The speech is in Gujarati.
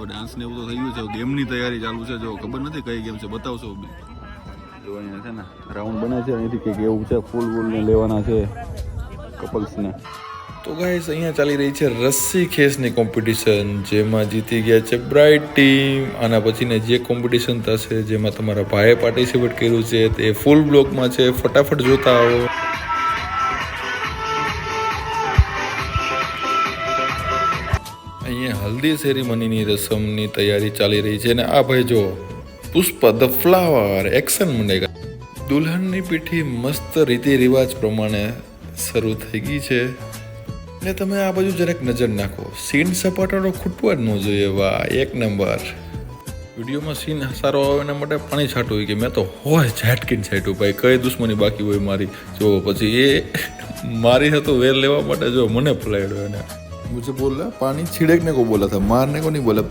જો ડાન્સ ને એવું તો થઈ ગયું છે, ગેમની તૈયારી ચાલુ છે. જો ખબર નથી કઈ ગેમ છે, બતાવશો? જો અહીંયા છે ને રાઉન્ડ બને છે, અહીંથી કંઈક એવું છે, ફૂલ વૂલને લેવાના છે કપલ્સને. તો ગાઈસ અહીંયા ચાલી રહી છે રસ્સી ખેંચની કોમ્પિટિશન, જેમાં જીતી ગયા છે બ્રાઇટ ટીમ. આના પછીને જે કોમ્પિટિશન થશે જેમાં તમારા ભાઈએ પાર્ટિસિપેટ કર્યું છે તે ફૂલ બ્લોકમાં છે, ફટાફટ જોતા આવો. અહીંયા હલ્દી સેરેમનીની રસમની તૈયારી ચાલી રહી છે અને આ ભાઈ જો પુષ્પા ધ ફ્લાવર એક્શન મંડેગા. દુલ્હનની પીઠી મસ્ત રીતિ રિવાજ પ્રમાણે શરૂ થઈ ગઈ છે. ને તમે આ બાજુ જરાક નજર નાખો, સીન સપાટાનો ખૂટવા જ ન જોઈએ. વાહ, એક નંબર. વિડીયોમાં સીન સારો આવે એના માટે પાણી છાંટવું હોય કે મેં તો હોય ઝાટકીને છાંટ્યું ભાઈ, કઈ દુશ્મની બાકી હોય મારી. જો પછી એ મારી હતો વેર લેવા માટે જો મને ફલાડ્યો એને. मुझे बोल रहा पानी छिड़कने को बोला था, मारने को नहीं बोला.